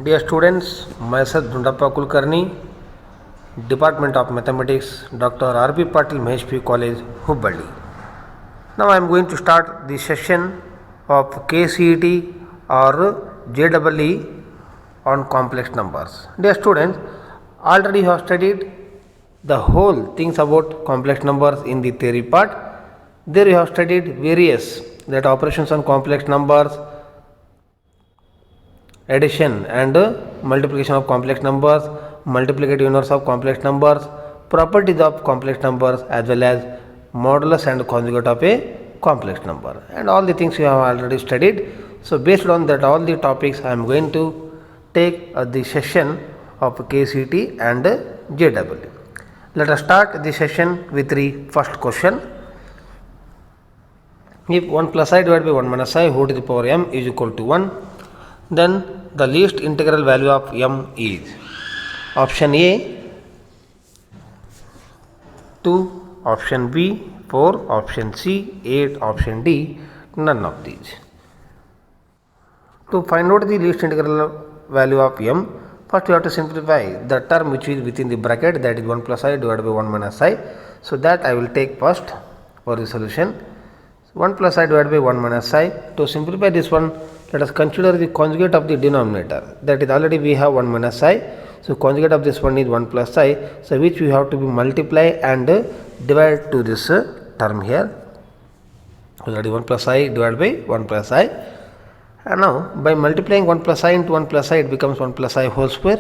Dear students, myself Dhundappa Kulkarni, Department of Mathematics, Dr. R.B. Patil Maheshpi College, Hubballi. Now I am going to start the session of KCET or JEE on complex numbers. Dear students, already you have studied the whole things about complex numbers in the theory part. There you have studied various that operations on complex numbers, addition and multiplication of complex numbers, multiplicative inverse of complex numbers, properties of complex numbers, as well as modulus and conjugate of a complex number, and all the things you have already studied. So based on that all the topics I am going to take the session of KCET and JEE. Let us start the session with the first question. If 1 plus I divided by 1 minus I whole to the power m is equal to 1, then the least integral value of m is option A 2, option B 4, option C 8, option D none of these. To find out the least integral value of m, first we have to simplify the term which is within the bracket, that is 1 plus I divided by 1 minus I. So that I will take first for the solution. 1 plus I divided by 1 minus I. To simplify this one, let us consider the conjugate of the denominator, that is already we have 1 minus I. So conjugate of this one is 1 plus I, so which we have to be multiply and divide to this term here. So that is 1 plus I divided by 1 plus I. And now by multiplying 1 plus I into 1 plus I, it becomes 1 plus I whole square.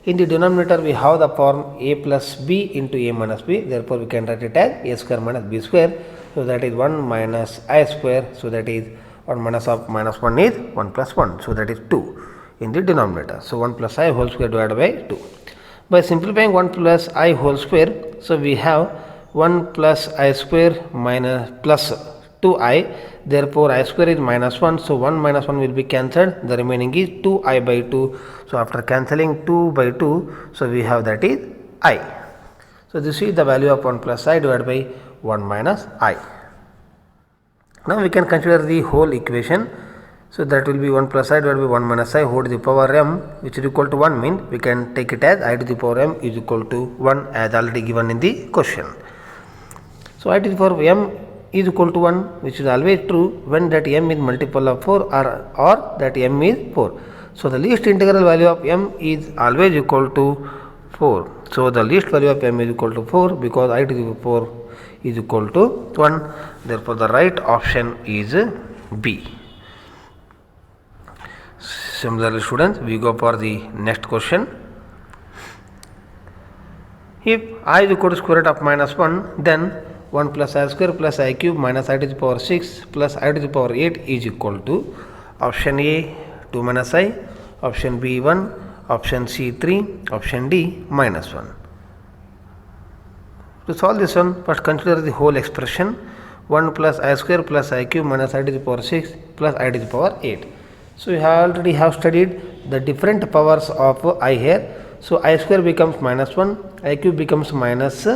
In the denominator we have the form a plus b into a minus b, therefore we can write it as a square minus b square. So that is 1 minus I square, so that is 1 minus of minus 1 is 1 plus 1, so that is 2 in the denominator. So 1 plus I whole square divided by 2. By simplifying 1 plus I whole square, so we have 1 plus I square minus plus 2I, therefore I square is minus 1, so 1 minus 1 will be cancelled, the remaining is 2I by 2. So after cancelling 2 by 2, so we have that is I. So this is the value of 1 plus I divided by 1 minus I. Now we can consider the whole equation. So that will be 1 plus I divided by 1 minus I whole to the power m, which is equal to 1, means we can take it as I to the power m is equal to 1 as already given in the question. So I to the power m is equal to 1, which is always true when that m is multiple of 4 or that m is 4. So the least integral value of m is always equal to 4. So the least value of m is equal to 4 because I to the power is equal to 1. Therefore the right option is B. Similarly students, we go for the next question. If I is equal to square root of minus 1, then 1 plus I square plus I cube minus I to the power 6 plus I to the power 8 is equal to option A 2 minus I, option B 1, option C 3, option D minus 1. To solve this one, first consider the whole expression 1 plus I square plus I cube minus I to the power 6 plus I to the power 8. So we already have studied the different powers of I here. So I square becomes minus 1, I cube becomes minus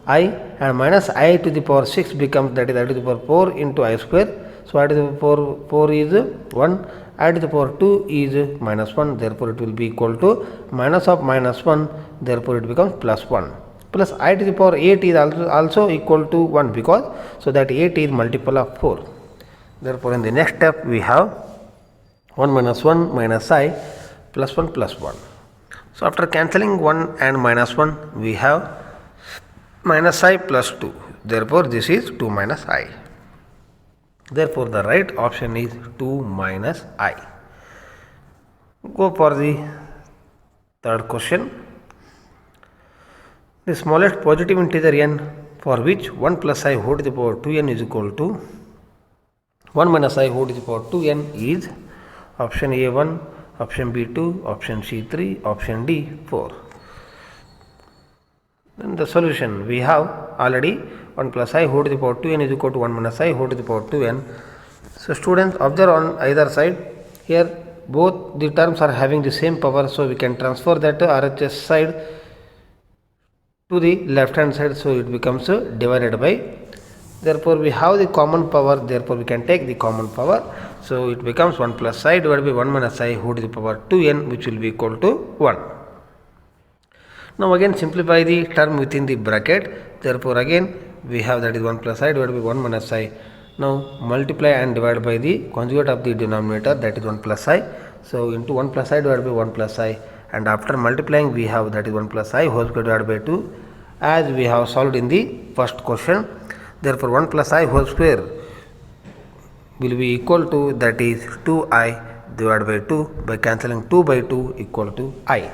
I, and minus I to the power 6 becomes, that is I to the power 4 into I square. So I to the power 4 is 1, I to the power 2 is minus 1, therefore it will be equal to minus of minus 1, therefore it becomes plus 1. Plus I to the power 8 is also equal to 1 because, so that 8 is multiple of 4. Therefore in the next step we have 1 minus 1 minus I plus 1 plus 1. So after cancelling 1 and minus 1, we have minus I plus 2. Therefore this is 2 minus I. Therefore the right option is 2 minus I. Go for the third question. The smallest positive integer n for which 1 plus I whole to the power 2n is equal to 1 minus I whole to the power 2n is option A 1, option B 2, option C 3, option D 4. Then the solution we have already 1 plus I whole to the power 2n is equal to 1 minus I whole to the power 2n. So students, observe on either side, here both the terms are having the same power, so we can transfer that RHS side to the left hand side, so it becomes divided by. Therefore we have the common power, therefore we can take the common power. So it becomes 1 plus I divided by 1 minus I whole to the power 2n, which will be equal to 1. Now again simplify the term within the bracket. Therefore again we have that is 1 plus I divided by 1 minus I. Now multiply and divide by the conjugate of the denominator, that is 1 plus I. So into 1 plus I divided by 1 plus I, and after multiplying we have that is 1 plus I whole square divided by 2, as we have solved in the first question. Therefore 1 plus I whole square will be equal to, that is 2I divided by 2, by cancelling 2 by 2 equal to I.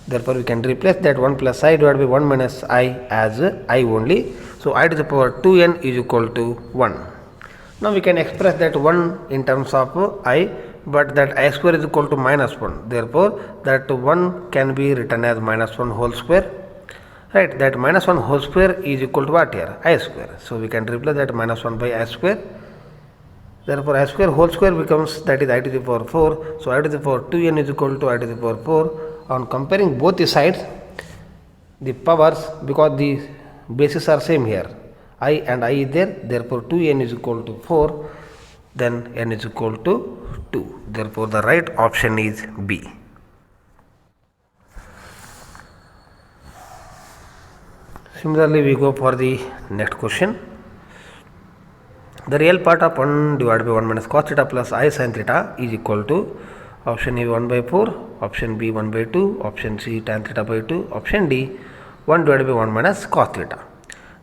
Therefore we can replace that 1 plus I divided by 1 minus I as I only. So I to the power 2n is equal to 1. Now we can express that 1 in terms of I, but that I square is equal to minus 1. Therefore that 1 can be written as minus 1 whole square. Right, that minus 1 whole square is equal to what here? I square. So we can replace that minus 1 by I square. Therefore I square whole square becomes, that is I to the power 4. So I to the power 2n is equal to I to the power 4. On comparing both the sides, the powers, because the bases are same here, I and I is there, therefore 2n is equal to 4, then n is equal to 2. Therefore the right option is B. Similarly we go for the next question. The real part of 1 divided by 1 minus cos theta plus I sin theta is equal to, option A 1 by 4, option B 1 by 2, option C tan theta by 2, option D 1 divided by 1 minus cos theta.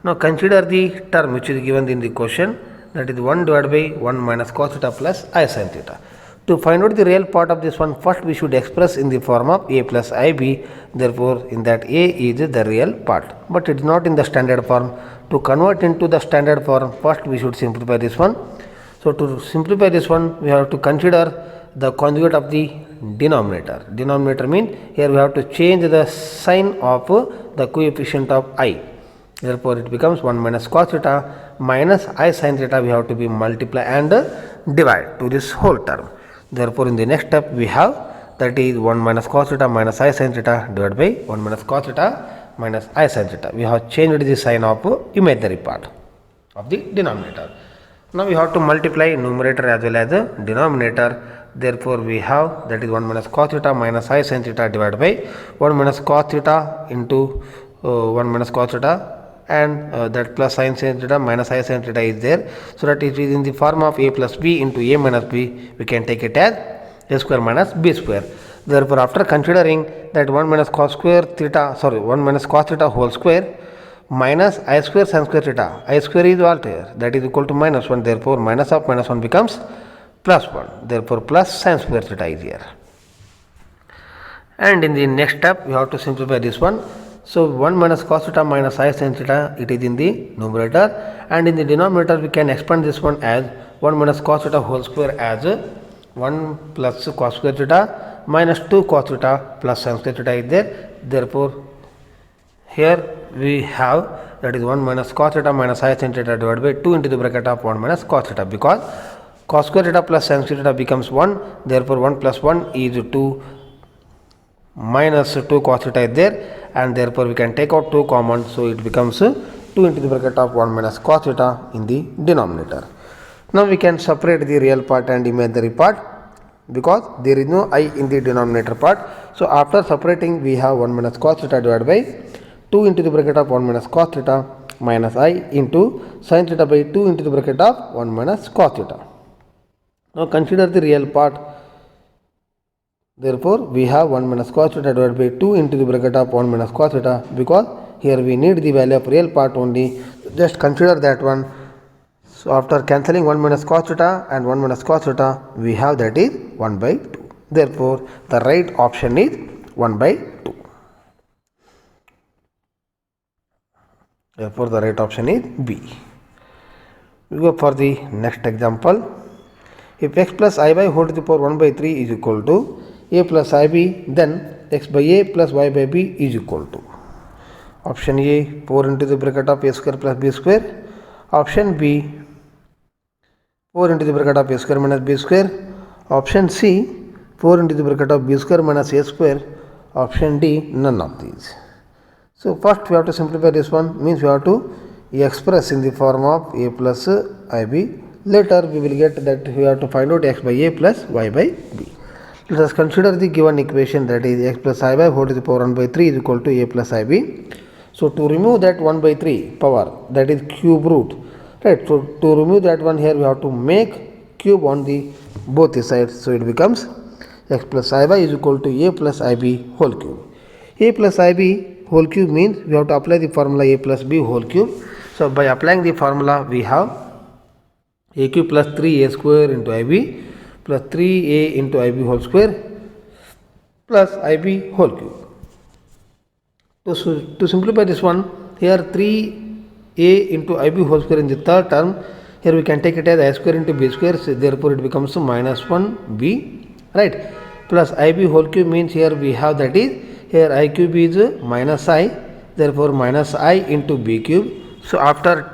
Now consider the term which is given in the question, that is 1 divided by 1 minus cos theta plus I sin theta. To find out the real part of this one, first we should express in the form of A plus IB. Therefore in that A is the real part, but it is not in the standard form. To convert into the standard form, first we should simplify this one. So to simplify this one, we have to consider the conjugate of the denominator. Denominator means here we have to change the sign of the coefficient of I. Therefore it becomes 1 minus cos theta minus I sin theta, we have to be multiply and divide to this whole term. Therefore in the next step we have, that is 1 minus cos theta minus I sin theta divided by 1 minus cos theta minus I sin theta. We have changed the sign of imaginary part of the denominator. Now we have to multiply numerator as well as denominator. Therefore we have, that is 1 minus cos theta minus I sin theta divided by 1 minus cos theta into 1 minus cos theta, and that plus sin theta minus I sin theta is there. So that it is in the form of A plus B into A minus B, we can take it as A square minus B square. Therefore after considering that 1 minus cos square theta, 1 minus cos theta whole square minus I square sin square theta, I square is what here, that is equal to minus 1. Therefore minus of minus 1 becomes plus 1. Therefore plus sin square theta is here. And in the next step we have to simplify this one. So 1 minus cos theta minus I sin theta, it is in the numerator, and in the denominator we can expand this one as 1 minus cos theta whole square as 1 plus cos square theta minus 2 cos theta plus sin square theta is there. Therefore here we have, that is 1 minus cos theta minus I sin theta divided by 2 into the bracket of 1 minus cos theta, because cos square theta plus sin square theta becomes 1. Therefore 1 plus 1 is 2 minus 2 cos theta is there, and therefore we can take out 2 common. So it becomes 2 into the bracket of 1 minus cos theta in the denominator. Now we can separate the real part and imaginary part, because there is no I in the denominator part. So after separating we have 1 minus cos theta divided by 2 into the bracket of 1 minus cos theta minus I into sin theta by 2 into the bracket of 1 minus cos theta. Now consider the real part. Therefore we have 1 minus cos theta divided by 2 into the bracket of 1 minus cos theta, because here we need the value of real part only. Just consider that one. So after cancelling 1 minus cos theta and 1 minus cos theta, we have, that is 1 by 2. Therefore the right option is 1 by 2. Therefore the right option is B. We go for the next example. If x plus I by whole to the power 1 by 3 is equal to A plus IB, then x by A plus y by B is equal to, option A 4 into the bracket of A square plus B square, option B 4 into the bracket of A square minus B square, option C 4 into the bracket of B square minus A square, option D none of these. So first we have to simplify this one, means we have to express in the form of A plus IB Later we will get that we have to find out x by a plus y by b. Let us consider the given equation, that is x plus I by whole to the power 1 by 3 is equal to a plus ib. So to remove that 1 by 3 power, that is cube root, right? So to remove that one, here we have to make cube on the both the sides. So it becomes x plus I by is equal to a plus ib whole cube. A plus ib whole cube means we have to apply the formula a plus b whole cube. So by applying the formula, we have a cube plus 3a square into ib plus 3a into ib whole square plus ib whole cube. To simplify this one, here 3a into ib whole square in the third term, here we can take it as I square into b square, so therefore it becomes minus 1b, right? Plus ib whole cube means here we have, that is, here I cube is minus I, therefore minus I into b cube. So after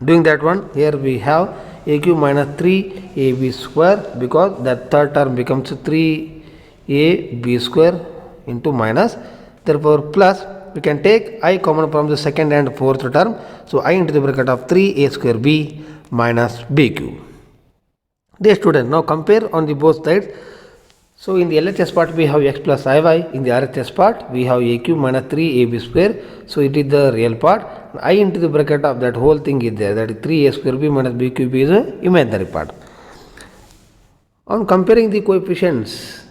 doing that one, here we have a cube minus 3ab square, because that third term becomes 3ab square into minus, therefore plus we can take I common from the second and fourth term, so I into the bracket of 3a square b minus b cube. Dear student, now compare on the both sides. So in the LHS part we have x plus iy, in the RHS part we have a cube minus 3ab square, so it is the real part. I into the bracket of that whole thing is there, that is 3a square b minus b cube is the imaginary part. On comparing the coefficients,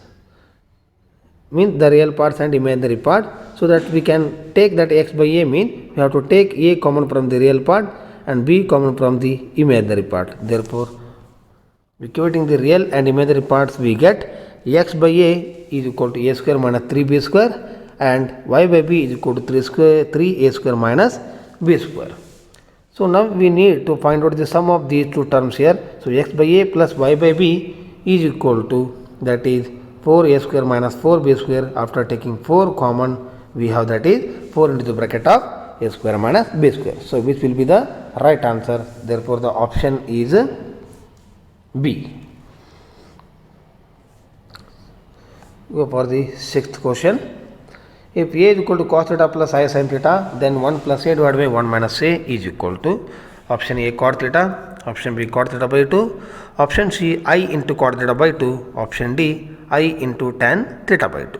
means the real parts and imaginary part, so that we can take that x by a, mean we have to take a common from the real part and b common from the imaginary part. Therefore, equating the real and imaginary parts, we get x by a is equal to a square minus 3b square and y by b is equal to 3a square minus b square. So now we need to find out the sum of these two terms here. So x by a plus y by b is equal to, that is, 4a square minus 4b square. After taking 4 common, we have, that is, 4 into the bracket of a square minus b square. So which will be the right answer. Therefore the option is B. Go for the sixth question. If a is equal to cos theta plus I sin theta, then 1 plus a divided by 1 minus a is equal to option A cot theta, option B cot theta by 2, option C I into cot theta by 2, option D I into tan theta by 2.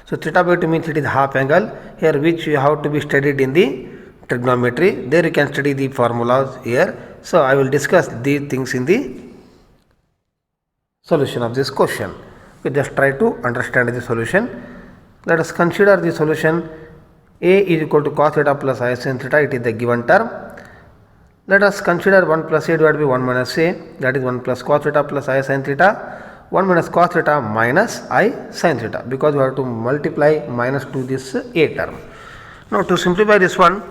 So theta by 2 means it is half angle here, which you have to be studied in the trigonometry. There you can study the formulas here. So I will discuss these things in the solution of this question. We just try to understand the solution. Let us consider the solution. A is equal to cos theta plus I sin theta, it is the given term. Let us consider 1 plus a divided by 1 minus a, that is 1 plus cos theta plus I sin theta, 1 minus cos theta minus I sin theta, because we have to multiply minus to this a term. Now to simplify this one,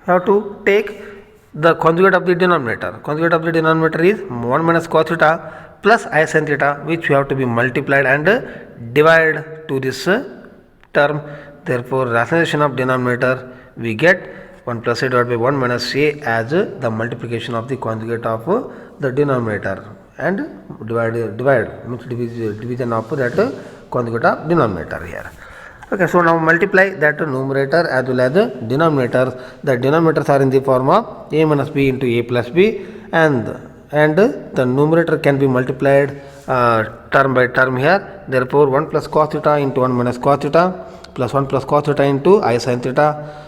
you have to take the conjugate of the denominator. Conjugate of the denominator is 1 minus cos theta plus I sin theta, which we have to be multiplied and divided to this term. Therefore rationalization of denominator, we get 1 plus a divided by 1 minus a as the multiplication of the conjugate of the denominator, and divide means division of that conjugate of denominator here. Okay, so now multiply that numerator as well as the denominators. The denominators are in the form of a minus b into a plus b, and the numerator can be multiplied term by term here. Therefore 1 plus cos theta into 1 minus cos theta plus 1 plus cos theta into I sin theta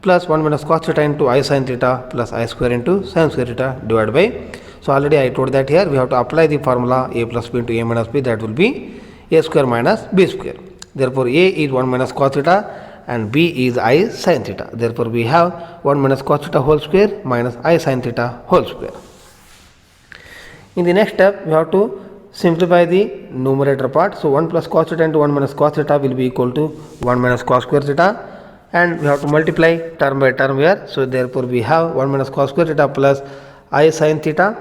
plus 1 minus cos theta into I sin theta plus I square into sin square theta divided by. So already I told that here we have to apply the formula a plus b into a minus b, that will be a square minus b square. Therefore a is 1 minus cos theta and b is I sin theta. Therefore we have 1 minus cos theta whole square minus I sin theta whole square. In the next step, we have to simplify the numerator part. So 1 plus cos theta into 1 minus cos theta will be equal to 1 minus cos square theta, and we have to multiply term by term here. So therefore we have 1 minus cos square theta plus I sin theta,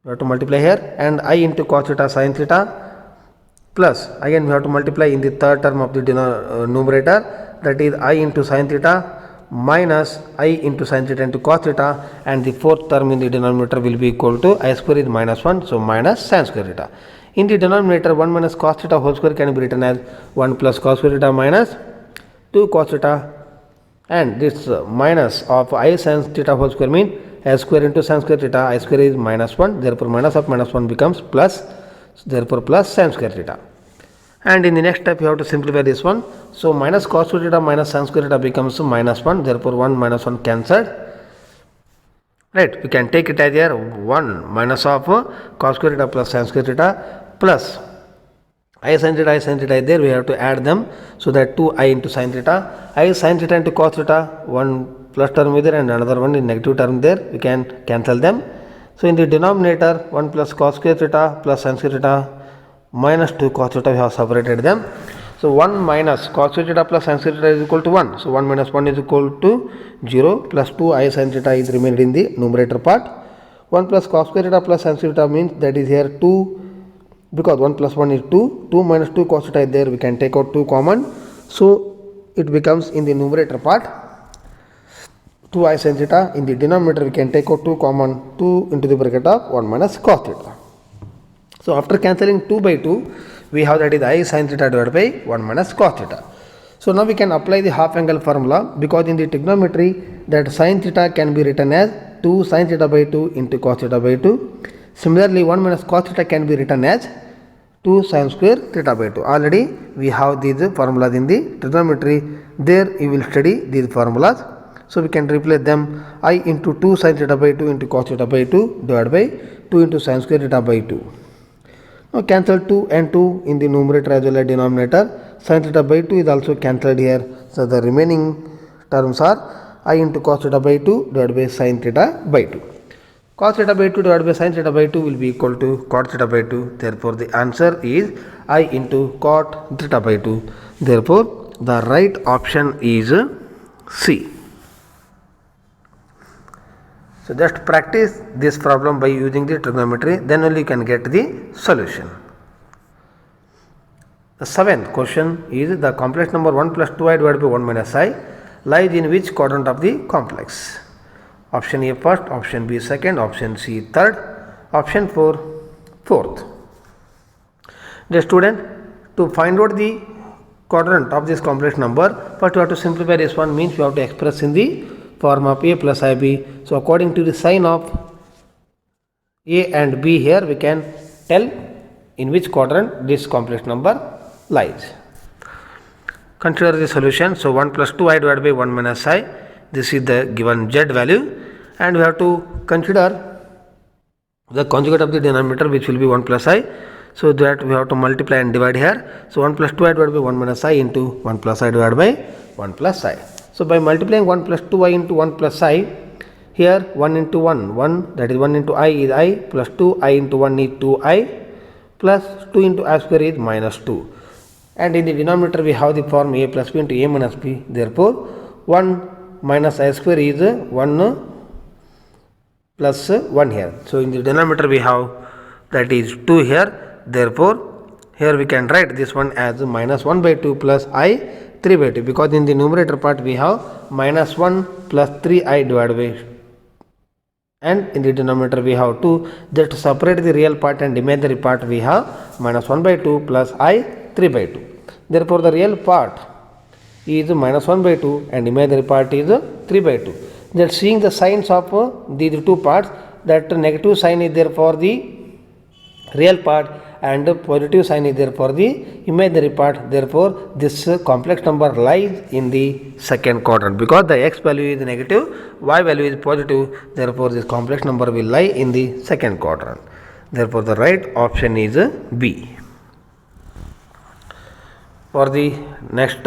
we have to multiply here, and I into cos theta sin theta, plus again we have to multiply in the third term of the numerator, that is I into sin theta minus I into sin theta into cos theta, and the fourth term in the denominator will be equal to I square is minus 1, so minus sin square theta. In the denominator 1 minus cos theta whole square can be written as 1 plus cos square theta minus 2 cos theta and this minus of I sin theta whole square mean a square into sin square theta, I square is minus 1, therefore minus of minus 1 becomes plus, therefore plus sin square theta. And in the next step you have to simplify this one. So minus cos square theta minus sin square theta becomes minus 1, therefore 1 minus 1 cancelled. Right, we can take it as here 1 minus of cos square theta plus sin square theta plus I sin theta is there, we have to add them, so that 2i into sin theta, I sin theta into cos theta, one plus term is there and another one is negative term there, we can cancel them. So in the denominator 1 plus cos square theta plus sin square theta minus 2 cos theta, we have separated them. So 1 minus cos square theta plus sin square theta is equal to 1. So 1 minus 1 is equal to 0 plus 2 I sin theta is remained in the numerator part. 1 plus cos square theta plus sin square theta means that is here 2, because 1 plus 1 is 2. 2 minus 2 cos theta is there, we can take out 2 common. So it becomes in the numerator part 2 I sin theta. In the denominator we can take out 2 common, 2 into the bracket of 1 minus cos theta. So after cancelling 2 by 2, we have that is I sin theta divided by 1 minus cos theta. So now we can apply the half angle formula, because in the trigonometry that sin theta can be written as 2 sin theta by 2 into cos theta by 2. Similarly 1 minus cos theta can be written as 2 sin square theta by 2. Already we have these formulas in the trigonometry. There you will study these formulas. So we can replace them. I into 2 sin theta by 2 into cos theta by 2 divided by 2 into sin square theta by 2. Now cancel 2 and 2 in the numerator as well as denominator. Sin theta by 2 is also cancelled here. So the remaining terms are I into cos theta by 2 divided by sin theta by 2. Cos theta by 2 divided by sin theta by 2 will be equal to cot theta by 2. Therefore the answer is I into cot theta by 2. Therefore the right option is C. So just practice this problem by using the trigonometry, then only you can get the solution. The seventh question is the complex number 1 plus 2i divided by 1 minus I lies in which quadrant of the complex? Option A first, option B second, option C third, option 4 fourth. The student, to find out the quadrant of this complex number, first you have to simplify this one, means you have to express in the form of A plus IB. So according to the sign of A and B here, we can tell in which quadrant this complex number lies. Consider the solution. So 1 plus 2i divided by 1 minus I, this is the given z value, and we have to consider the conjugate of the denominator, which will be 1 plus I. So that we have to multiply and divide here. So 1 plus 2i divided by 1 minus I into 1 plus I divided by 1 plus I. So by multiplying 1 plus 2i into 1 plus I, here 1 into 1, that is 1 into I is I, plus 2i into 1 is 2i, plus 2 into I square is minus 2. And in the denominator we have the form A plus B into A minus B. Therefore 1 minus I square is 1 plus 1 here. So in the denominator we have that is 2 here. Therefore here we can write this one as minus 1 by 2 plus I 3 by 2, because in the numerator part we have minus 1 plus 3i divided by, and in the denominator we have 2. Just to separate the real part and imaginary part, we have minus 1 by 2 plus I 3 by 2. Therefore the real part is minus 1 by 2 and imaginary part is 3 by 2. That seeing the signs of these two parts, that negative sign is there for the real part and positive sign is there for the imaginary part. Therefore this complex number lies in the second quadrant, because the x value is negative, y value is positive. Therefore this complex number will lie in the second quadrant. Therefore the right option is B. For the next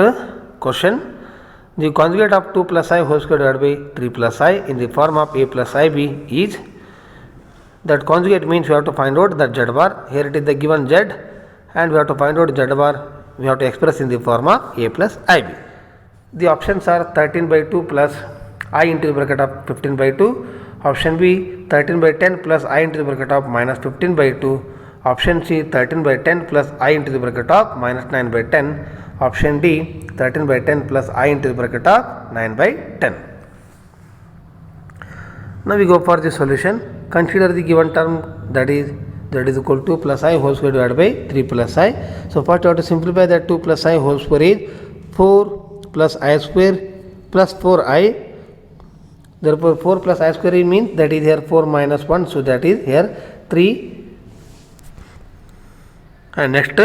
question, the conjugate of 2 plus I whole square divided by 3 plus I in the form of A plus IB is, that conjugate means we have to find out the z bar. Here it is the given z, and we have to find out z bar, we have to express in the form of A plus IB. The options are 13 by 2 plus I into the bracket of 15 by 2, option B 13 by 10 plus I into the bracket of minus 15 by 2, option C 13 by 10 plus I into the bracket of minus 9 by 10, option D 13 by 10 plus I into the bracket of 9 by 10. Now we go for the solution. Consider the given term, that is equal to 2 plus I whole square divided by 3 plus I. So first you have to simplify that 2 plus I whole square is 4 plus I square plus 4i. Therefore 4 plus I square means that is here 4 minus 1, so that is here 3, and next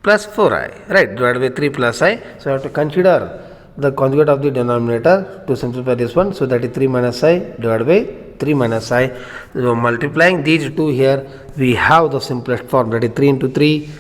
plus 4i, right, divided by 3 plus I. So I have to consider the conjugate of the denominator to simplify this one, so that is 3 minus I divided by 3 minus I. So multiplying these two here, we have the simplest form, that is 3 into 3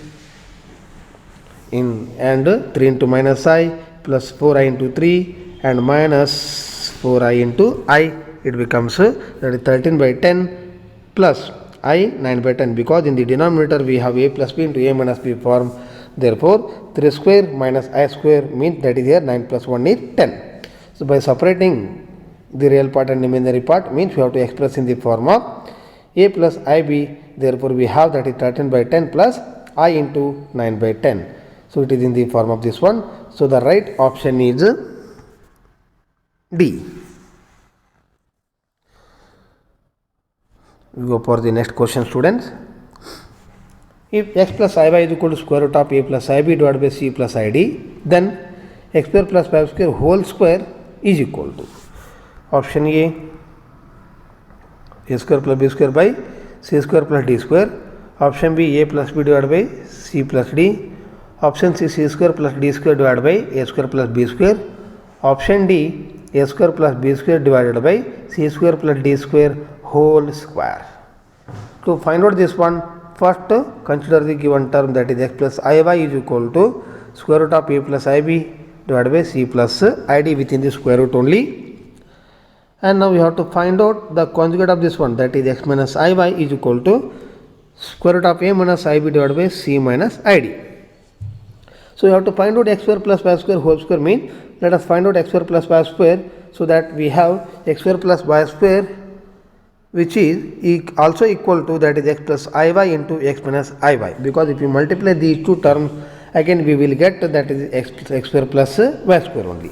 and 3 into minus I plus 4i into 3 and minus 4i into I. It becomes that is 13 by 10 plus I 9 by 10, because in the denominator we have a plus b into a minus b form. Therefore 3 square minus I square means that is here 9 plus 1 is 10. So by separating the real part and imaginary part means we have to express in the form of a plus ib. Therefore we have that is 13 by 10 plus I into 9 by 10. So it is in the form of this one. So the right option is D. We go for the next question, students. If x plus iy is equal to square root of a plus ib divided by c plus id, then x square plus 5 square whole square is equal to option A square plus b square by c square plus d square, option B a plus b divided by c plus d, option C square plus d square divided by a square plus b square, option D a square plus b square divided by c square plus d square whole square. To find out this one, first consider the given term, that is x plus iy is equal to square root of a plus ib divided by c plus id within the square root only. And now we have to find out the conjugate of this one, that is x minus iy is equal to square root of a minus ib divided by c minus id. So you have to find out x square plus y square whole square means let us find out x square plus y square, so that we have x square plus y square which is also equal to that is x plus iy into x minus iy, because if you multiply these two terms again we will get that is x square plus y square only.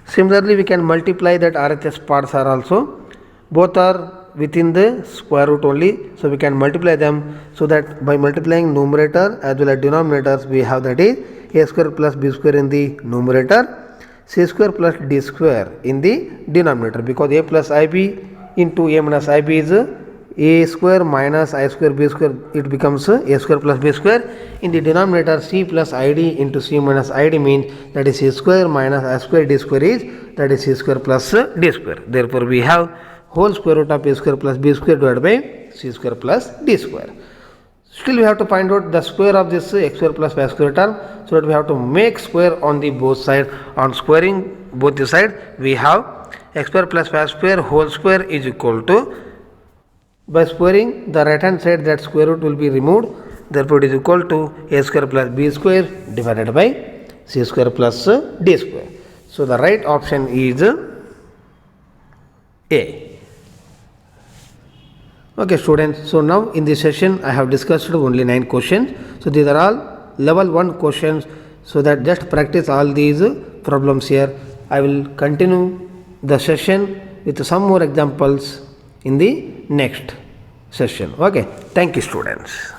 Similarly we can multiply that RHS parts are also, both are within the square root only, so we can multiply them, so that by multiplying numerator as well as denominators we have that is a square plus b square in the numerator, c square plus d square in the denominator, because a plus ib into a minus ib is a square minus I square b square, it becomes a square plus b square. In the denominator c plus id into c minus id means that is c square minus I square d square is that is c square plus d square. Therefore we have whole square root of a square plus b square divided by c square plus d square. Still we have to find out the square of this x square plus y square term, so that we have to make square on the both sides. On squaring both the side we have x square plus y square whole square is equal to, by squaring the right hand side that square root will be removed, therefore it is equal to a square plus b square divided by c square plus d square. So the right option is A. Okay students, so now in this session I have discussed only 9 questions. So these are all level 1 questions, so that just practice all these problems here. I will continue the session with some more examples in the next session. Okay, thank you students.